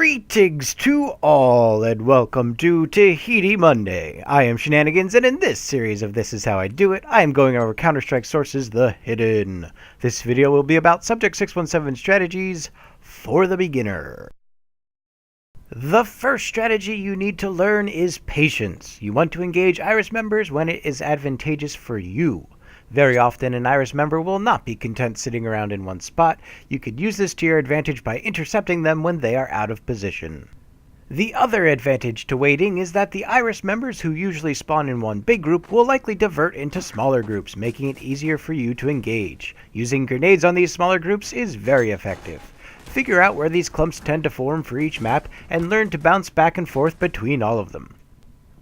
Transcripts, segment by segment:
Greetings to all, and welcome to Tahiti Monday. I am Shenanigans, and in this series of This Is How I Do It, I am going over Counter-Strike Source's The Hidden. This video will be about Subject 617 strategies for the beginner. The first strategy you need to learn is patience. You want to engage Iris members when it is advantageous for you. Very often, an Iris member will not be content sitting around in one spot. You could use this to your advantage by intercepting them when they are out of position. The other advantage to waiting is that the Iris members who usually spawn in one big group will likely divert into smaller groups, making it easier for you to engage. Using grenades on these smaller groups is very effective. Figure out where these clumps tend to form for each map and learn to bounce back and forth between all of them.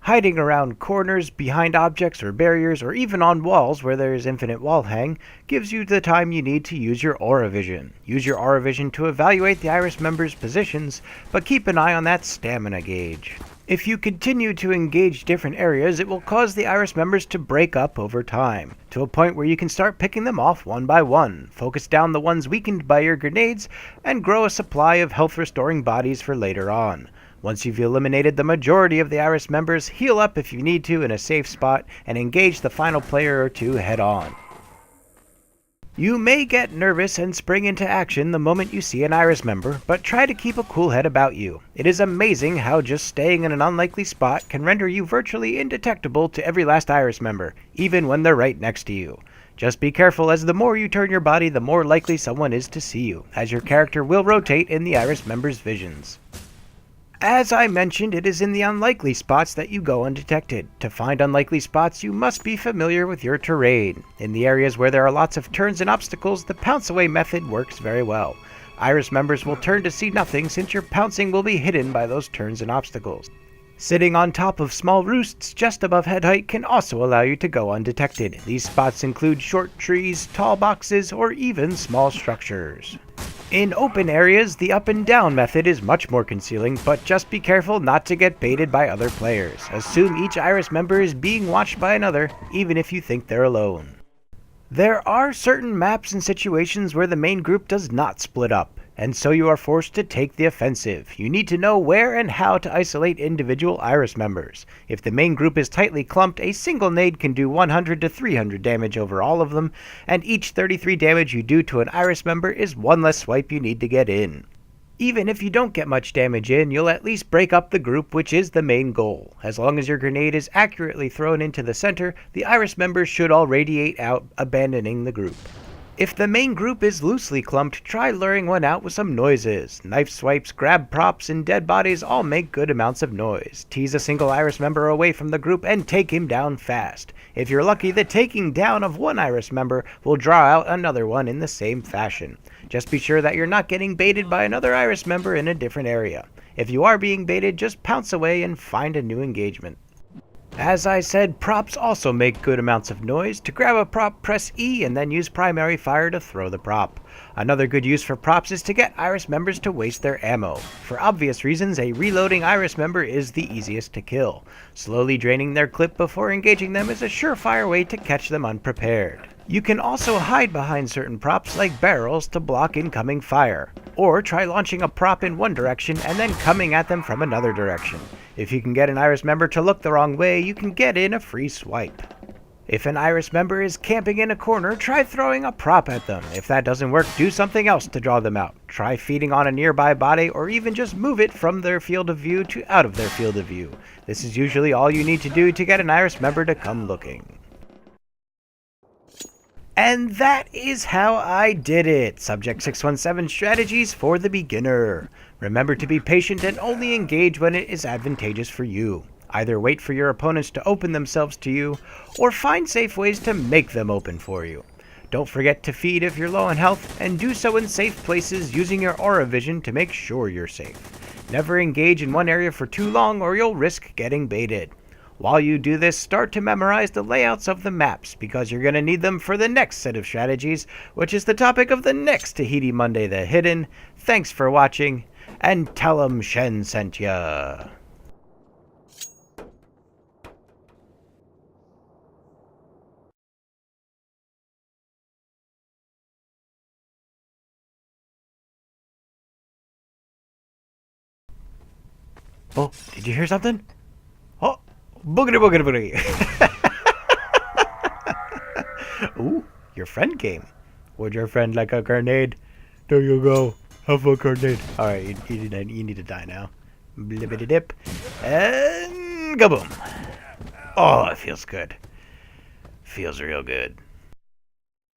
Hiding around corners, behind objects or barriers, or even on walls where there is infinite wall hang, gives you the time you need to use your Aura Vision. Use your Aura Vision to evaluate the Iris members' positions, but keep an eye on that stamina gauge. If you continue to engage different areas, it will cause the Iris members to break up over time, to a point where you can start picking them off one by one, focus down the ones weakened by your grenades, and grow a supply of health-restoring bodies for later on. Once you've eliminated the majority of the Iris members, heal up if you need to in a safe spot, and engage the final player or two head on. You may get nervous and spring into action the moment you see an Iris member, but try to keep a cool head about you. It is amazing how just staying in an unlikely spot can render you virtually indetectable to every last Iris member, even when they're right next to you. Just be careful, as the more you turn your body, the more likely someone is to see you, as your character will rotate in the Iris members' visions. As I mentioned, it is in the unlikely spots that you go undetected. To find unlikely spots, you must be familiar with your terrain. In the areas where there are lots of turns and obstacles, the pounce away method works very well. Iris members will turn to see nothing since your pouncing will be hidden by those turns and obstacles. Sitting on top of small roosts just above head height can also allow you to go undetected. These spots include short trees, tall boxes, or even small structures. In open areas, the up and down method is much more concealing, but just be careful not to get baited by other players. Assume each Iris member is being watched by another, even if you think they're alone. There are certain maps and situations where the main group does not split up, and so you are forced to take the offensive. You need to know where and how to isolate individual Iris members. If the main group is tightly clumped, a single nade can do 100 to 300 damage over all of them, and each 33 damage you do to an Iris member is one less swipe you need to get in. Even if you don't get much damage in, you'll at least break up the group, which is the main goal. As long as your grenade is accurately thrown into the center, the Iris members should all radiate out, abandoning the group. If the main group is loosely clumped, try luring one out with some noises. Knife swipes, grab props, and dead bodies all make good amounts of noise. Tease a single Iris member away from the group and take him down fast. If you're lucky, the taking down of one Iris member will draw out another one in the same fashion. Just be sure that you're not getting baited by another Iris member in a different area. If you are being baited, just pounce away and find a new engagement. As I said, props also make good amounts of noise. To grab a prop, press E and then use primary fire to throw the prop. Another good use for props is to get Iris members to waste their ammo. For obvious reasons, a reloading Iris member is the easiest to kill. Slowly draining their clip before engaging them is a surefire way to catch them unprepared. You can also hide behind certain props like barrels to block incoming fire. Or try launching a prop in one direction and then coming at them from another direction. If you can get an Iris member to look the wrong way, you can get in a free swipe. If an Iris member is camping in a corner, try throwing a prop at them. If that doesn't work, do something else to draw them out. Try feeding on a nearby body, or even just move it from their field of view to out of their field of view. This is usually all you need to do to get an Iris member to come looking. And that is how I did it! Subject 617 strategies for the beginner. Remember to be patient and only engage when it is advantageous for you. Either wait for your opponents to open themselves to you, or find safe ways to make them open for you. Don't forget to feed if you're low on health, and do so in safe places using your Aura Vision to make sure you're safe. Never engage in one area for too long or you'll risk getting baited. While you do this, start to memorize the layouts of the maps, because you're going to need them for the next set of strategies, which is the topic of the next Tahiti Monday, The Hidden. Thanks for watching, and tell 'em Shen sent ya! Oh, did you hear something? Oh, boogity boogity boogity. Ooh, your friend came. Would your friend like a grenade? There you go. Have a grenade. Alright, you need to die now. Blibbity dip. And kaboom. Oh, it feels good. Feels real good.